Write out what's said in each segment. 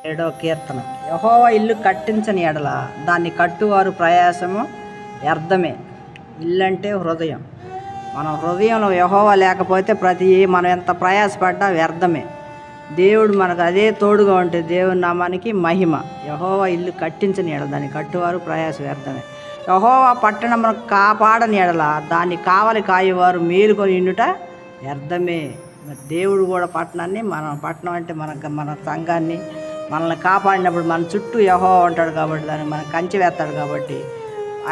7వ కీర్తన. యెహోవా ఇల్లు కట్టించని ఎడల దాన్ని కట్టువారు ప్రయాసము వ్యర్థమే. ఇల్లు అంటే హృదయం. మన హృదయంలో యెహోవా లేకపోతే మనం ఎంత ప్రయాసపడ్డా వ్యర్థమే. దేవుడు మనకు అదే తోడుగా ఉంటే దేవుని నామానికి మహిమ. యెహోవా ఇల్లు కట్టించని ఎడల దాన్ని కట్టువారు ప్రయాస వ్యర్థమే. యెహోవా పట్టణమును కాపాడని ఎడల దాన్ని కావలి కాయువారు మేలుకొని ఉండుట వ్యర్థమే. మరి దేవుడు కూడా పట్టణాన్ని, పట్టణం అంటే మన సంఘాన్ని మనల్ని కాపాడినప్పుడు మన చుట్టూ యెహోవా ఉంటాడు కాబట్టి దాన్ని మనం కంచె వేస్తాడు కాబట్టి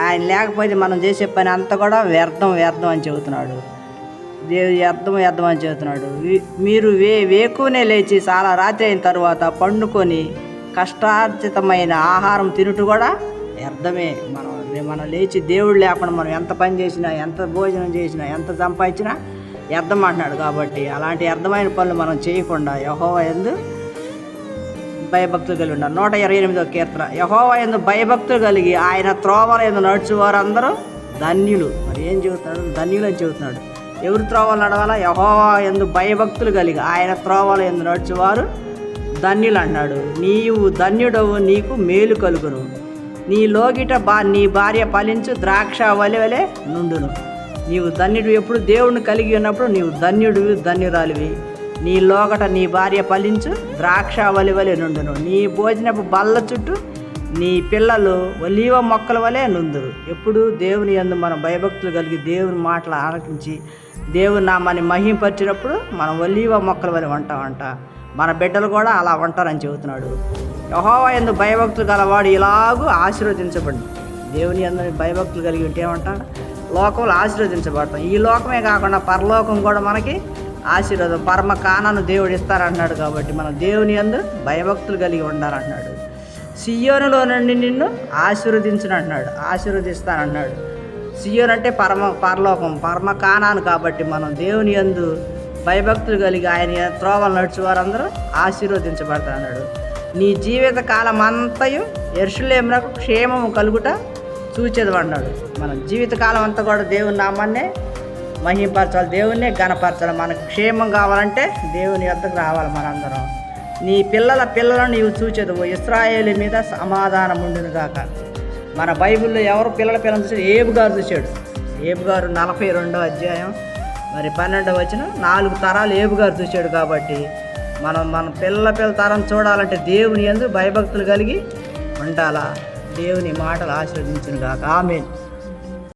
ఆయన లేకపోతే మనం చేసే పని అంతా కూడా వ్యర్థం అని చెబుతున్నాడు. దేవుడు వ్యర్థం అని చెబుతున్నాడు. మీరు వేకునే లేచి చాలా రాత్రి అయిన తర్వాత పండుకొని కష్టార్జితమైన ఆహారం తినుట కూడా వ్యర్థమే. మనం లేచి దేవుడు లేకుండా మనం ఎంత పని చేసినా, ఎంత భోజనం చేసినా, ఎంత సంపాదించినా వ్యర్థం అంటున్నాడు. కాబట్టి అలాంటి వ్యర్థమైన పనులు మనం చేయకుండా యెహోవా యందు భయభక్తులు కలిగి ఉండాలి. 128వ కీర్తన. యెహోవా యందు భయభక్తులు కలిగి ఆయన త్రోవల యందు నడుచువారు అందరూ ధన్యులు. మరి ఏం చెబుతున్నాడు? ధన్యులు అని చెబుతున్నాడు. ఎవరు త్రోవలు నడవాలా? యెహోవా యందు భయభక్తులు కలిగి ఆయన త్రోవల యందు నడుచువారు ధన్యులు అన్నాడు. నీవు ధన్యుడవు, నీకు మేలు కలుగును. నీ లోగిట నీ భార్య ఫలించు ద్రాక్ష వలె నుండును. నీవు ధన్యుడు. ఎప్పుడు దేవుడిని కలిగి ఉన్నప్పుడు నీవు ధన్యుడివి, ధన్యురాలివి. నీ లోగట నీ భార్య ఫలించు ద్రాక్ష వలె నుండును. నీ భోజనపు బల్ల చుట్టూ నీ పిల్లలు ఒలీవ మొక్కల వలె నుందురు. ఎప్పుడు దేవుని యందు మనం భయభక్తులు కలిగి దేవుని మాటలు ఆలకించి దేవుని నామాన్ని మహింపరిచినప్పుడు మనం ఒలీవ మొక్కల వలె ఉంటామంట. మన బిడ్డలు కూడా అలా ఉంటారని చెబుతున్నాడు. యెహోవా యందు భయభక్తులు గలవాడు ఇలాగూ ఆశీర్వదించబడి. దేవుని యందు భయభక్తులు కలిగి ఉంటే ఏమంటాడు? లోకంలో ఆశీర్వదించబడతాం. ఈ లోకమే కాకుండా పరలోకం కూడా మనకి ఆశీర్వాదం, పరమ కానాను దేవుడు ఇస్తారంటున్నాడు. కాబట్టి మనం దేవుని యందు భయభక్తులు కలిగి ఉండాలంటున్నాడు. సియోనులో నుండి నిన్ను ఆశీర్వదించునంటున్నాడు, ఆశీర్వదిస్తానంటున్నాడు. సియోను అంటే పరలోకం, పరమ కానాను. కాబట్టి మనం దేవుని యందు భయభక్తులు కలిగి ఆయన త్రోవలు నడిచేవారందరూ ఆశీర్వదించబడతారన్నాడు. నీ జీవిత కాలం అంతయు యెరూషలేమునకు క్షేమము కలుగుట చూచేది అన్నాడు. మన జీవితకాలం అంతా కూడా దేవుని నామాన్నే మహింపరచాలి, దేవుణ్ణే ఘనపరచాలి. మనకు క్షేమం కావాలంటే దేవుని వద్దకు రావాలి మనందరం. నీ పిల్లలను నీవు చూచేది ఇశ్రాయేలు మీద సమాధానం ఉండును గాక. మన బైబిల్లో ఎవరు పిల్లలను చూసాడు? ఏబు గారు చూశాడు. ఏబు గారు 42వ అధ్యాయం మరి 12వ వచనం 4 తరాలు ఏబు గారు చూశాడు. కాబట్టి మన పిల్లల తరం చూడాలంటే దేవుని యందు భయభక్తులు కలిగి ఉండాలా. దేవుని మాటలు ఆశీర్వదించును గాక. ఆమేన్.